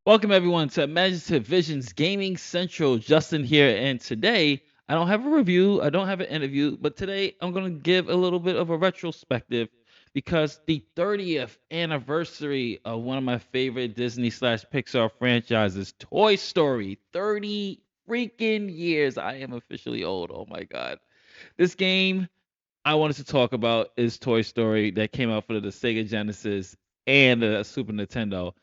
Welcome everyone to Imaginative Visions Gaming Central. Justin here, and today I don't have a review, I don't have an interview, but today I'm going to give a little bit of a retrospective because the 30th anniversary of one of my favorite Disney slash Pixar franchises, Toy Story. 30 freaking years. I am officially old. Oh my god. This game I wanted to talk about is Toy Story that came out for the Sega Genesis and the Super Nintendo.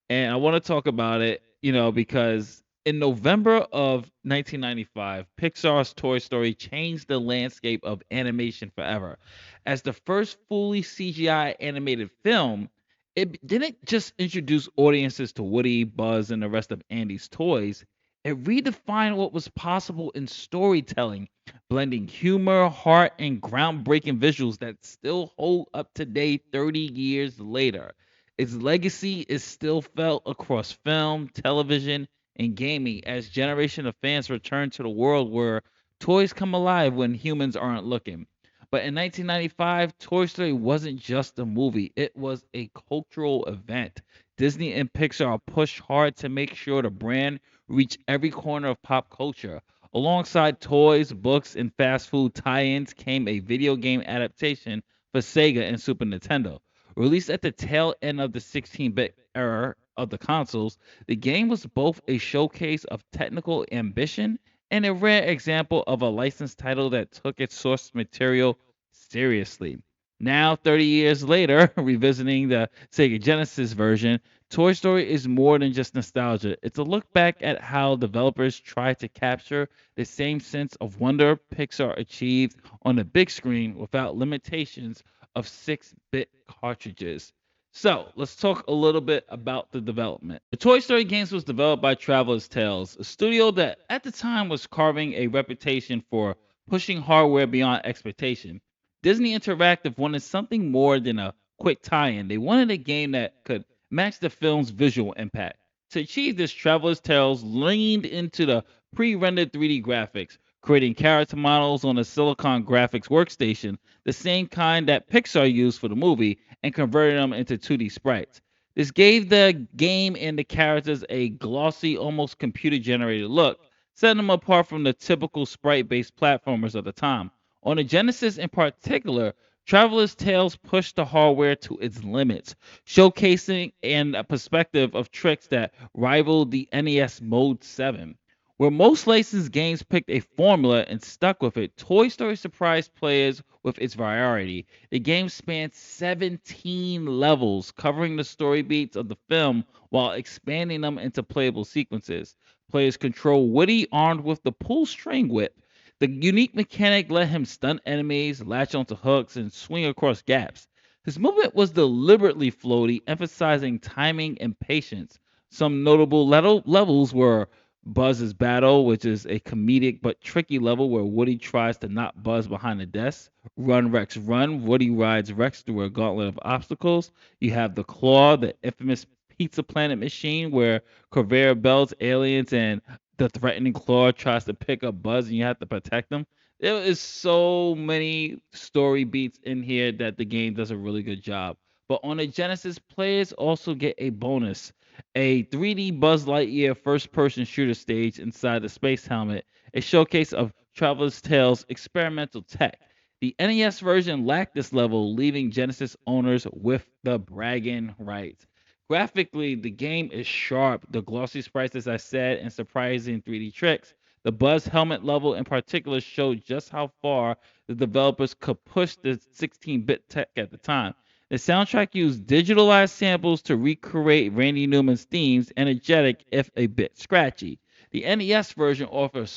And I want to talk about it, because in November of 1995, Pixar's Toy Story changed the landscape of animation forever. As the first fully CGI animated film, it didn't just introduce audiences to Woody, Buzz, and the rest of Andy's toys. It redefined what was possible in storytelling, blending humor, heart, and groundbreaking visuals that still hold up today 30 years later. Its legacy is still felt across film, television, and gaming as generation of fans return to the world where toys come alive when humans aren't looking. But in 1995, Toy Story wasn't just a movie, it was a cultural event. Disney and Pixar pushed hard to make sure the brand reached every corner of pop culture. Alongside toys, books, and fast food tie ins came a video game adaptation for Sega and Super Nintendo. Released at the tail end of the 16-bit era of the consoles, the game was both a showcase of technical ambition and a rare example of a licensed title that took its source material seriously. Now, 30 years later, revisiting the Sega Genesis version, Toy Story is more than just nostalgia. It's a look back at how developers tried to capture the same sense of wonder Pixar achieved on the big screen without limitations of 6-bit cartridges. So, let's talk a little bit about the development. The Toy Story games was developed by Traveller's Tales, a studio that at the time was carving a reputation for pushing hardware beyond expectation. Disney Interactive wanted something more than a quick tie-in. They wanted a game that could match the film's visual impact. To achieve this, Traveler's Tales leaned into the pre-rendered 3D graphics, creating character models on a Silicon Graphics workstation, the same kind that Pixar used for the movie, and converted them into 2D sprites. This gave the game and the characters a glossy, almost computer generated look, setting them apart from the typical sprite based platformers of the time. On the Genesis in particular, Traveler's Tales pushed the hardware to its limits, showcasing and a perspective of tricks that rivaled the NES Mode 7. Where most licensed games picked a formula and stuck with it, Toy Story surprised players with its variety. The game spanned 17 levels, covering the story beats of the film while expanding them into playable sequences. Players control Woody armed with the pull string whip. The unique mechanic let him stunt enemies, latch onto hooks, and swing across gaps. His movement was deliberately floaty, emphasizing timing and patience. Some notable levels were Buzz's Battle, which is a comedic but tricky level where Woody tries to knock Buzz behind the desk. Run Rex Run, Woody rides Rex through a gauntlet of obstacles. You have the Claw, the infamous Pizza Planet machine where Conveyor belts, aliens, and the threatening Claw tries to pick up Buzz and you have to protect him. There is so many story beats in here that the game does a really good job. But on the Genesis, players also get a bonus, a 3D Buzz Lightyear first person shooter stage inside the space helmet, a showcase of Traveler's Tales experimental tech. The NES version lacked this level, leaving Genesis owners with the bragging rights. Graphically, the game is sharp, the glossy sprites, as I said, and surprising 3D tricks. The Buzz helmet level in particular showed just how far the developers could push the 16-bit tech at the time. The soundtrack used digitalized samples to recreate Randy Newman's themes, energetic if a bit scratchy. The NES version offers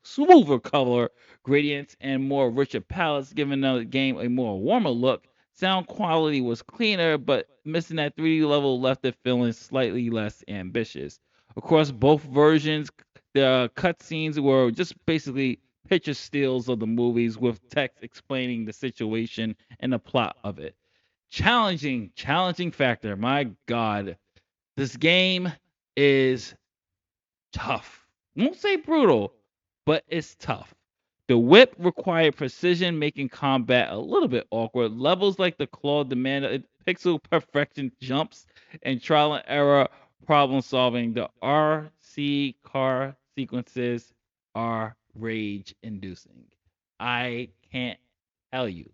smoother color gradients and more richer palettes, giving the game a more warmer look. Sound quality was cleaner, but missing that 3D level left it feeling slightly less ambitious. Across both versions, the cutscenes were just basically picture stills of the movies with text explaining the situation and the plot of it. Challenging factor. My God, this game is tough. Won't say brutal, but it's tough. The whip required precision, making combat a little bit awkward. Levels like the claw demanded pixel perfection jumps, and trial and error problem solving. The RC car sequences are rage inducing. I can't tell you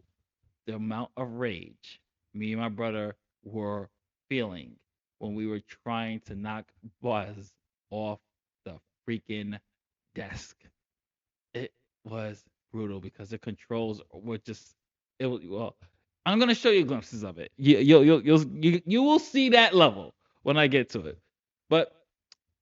the amount of rage me and my brother were feeling when we were trying to knock Buzz off the freaking desk. It was brutal because the controls were just it was well. I'm gonna show you glimpses of it. You will see that level when I get to it. But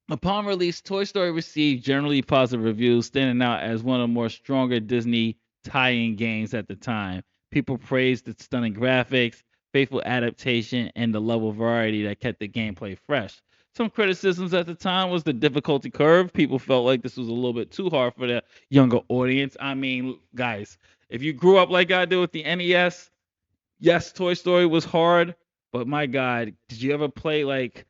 upon release, Toy Story received generally positive reviews, standing out as one of the more stronger Disney tie-in games at the time. People praised its stunning graphics, faithful adaptation, and the level of variety that kept the gameplay fresh. Some criticisms at the time was the difficulty curve. People felt like this was a little bit too hard for the younger audience. I mean, guys, if you grew up like I did with the NES, yes, Toy Story was hard, but my God, did you ever play like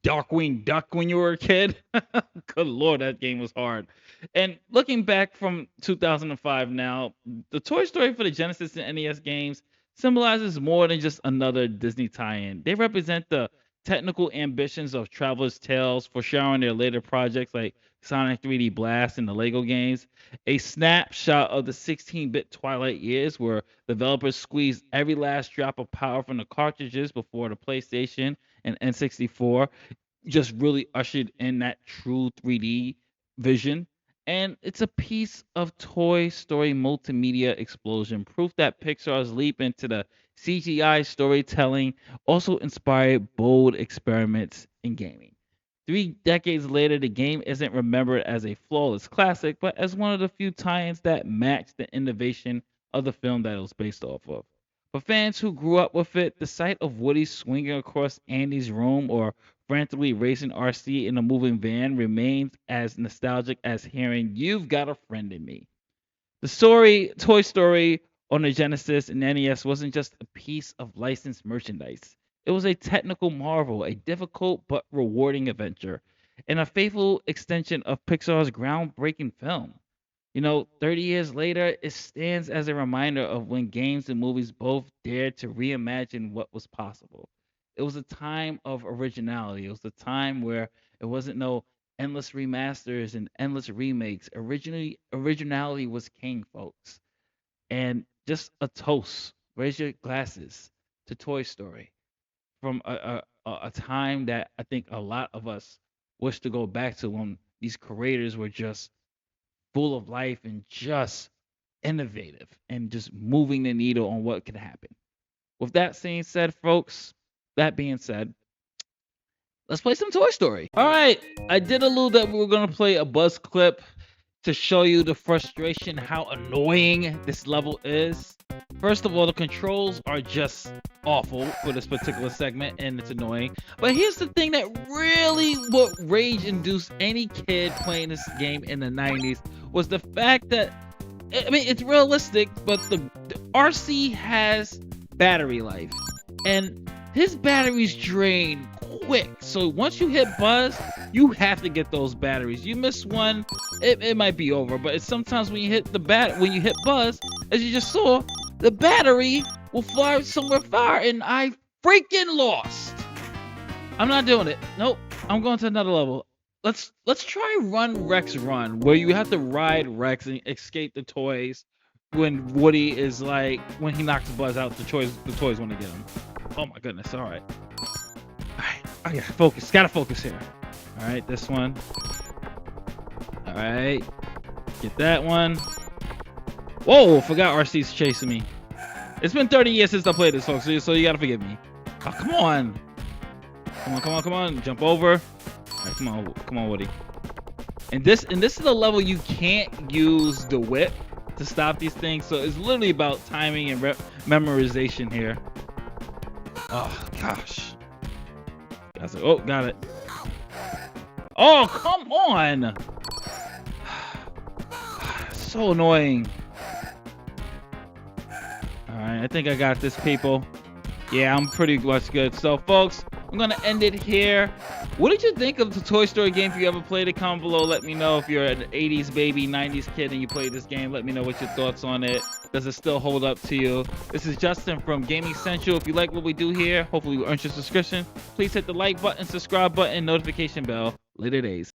Darkwing Duck when you were a kid? Good lord, that game was hard. And looking back from 2005 now, the Toy Story for the Genesis and NES games symbolizes more than just another Disney tie-in. They represent the technical ambitions of Traveler's Tales, foreshadowing their later projects like Sonic 3D Blast and the Lego games. A snapshot of the 16-bit Twilight years where developers squeezed every last drop of power from the cartridges before the PlayStation and N64 just really ushered in that true 3D vision. And it's a piece of Toy Story multimedia explosion, proof that Pixar's leap into the CGI storytelling also inspired bold experiments in gaming. 3 decades later, the game isn't remembered as a flawless classic, but as one of the few tie-ins that matched the innovation of the film that it was based off of. For fans who grew up with it, the sight of Woody swinging across Andy's room or frantically racing RC in a moving van remains as nostalgic as hearing "You've Got a Friend in Me." The story, Toy Story on the Genesis and NES, wasn't just a piece of licensed merchandise. It was a technical marvel, a difficult but rewarding adventure, and a faithful extension of Pixar's groundbreaking film. 30 years later, it stands as a reminder of when games and movies both dared to reimagine what was possible. It was a time of originality. It was a time where it wasn't no endless remasters and endless remakes. Originality was king, folks. And just a toast. Raise your glasses to Toy Story from a time that I think a lot of us wish to go back to when these creators were just full of life and just innovative and just moving the needle on what could happen. With that being said, folks, that being said, let's play some Toy Story. All right, I did allude that we were going to play a Buzz clip to show you the frustration, how annoying this level is. First of all, the controls are just awful for this particular segment, and it's annoying. But here's the thing that really would rage induce any kid playing this game in the 90s was the fact that, I mean, it's realistic, but the RC has battery life, and his batteries drain quick. So once you hit Buzz, you have to get those batteries. You miss one, it might be over. But it's sometimes when you hit when you hit Buzz, as you just saw, the battery will fly somewhere far, and I freaking lost. I'm not doing it. Nope. I'm going to another level. Let's try Run Rex Run, where you have to ride Rex and escape the toys. When Woody is like, when he knocks Buzz out, the toys want to get him. Oh my goodness! All right. I gotta focus. Gotta focus here. All right, this one. All right, get that one. Whoa! Forgot RC's chasing me. It's been 30 years since I played this, folks. So you gotta forgive me. Oh, come on! Come on! Jump over. All right, come on, Woody. And this is the level you can't use the whip to stop these things. So it's literally about timing and memorization here. Oh gosh. Oh, got it. Oh, come on. So annoying. All right, I think I got this, people. Yeah, I'm pretty much good. So, folks, I'm going to end it here. What did you think of the Toy Story game? If you ever played it, comment below. Let me know. If you're an 80s baby, 90s kid, and you played this game, let me know what your thoughts on it. Does it still hold up to you? This is Justin from Gaming Central. If you like what we do here, hopefully you earned your subscription. Please hit the like button, subscribe button, notification bell. Later days.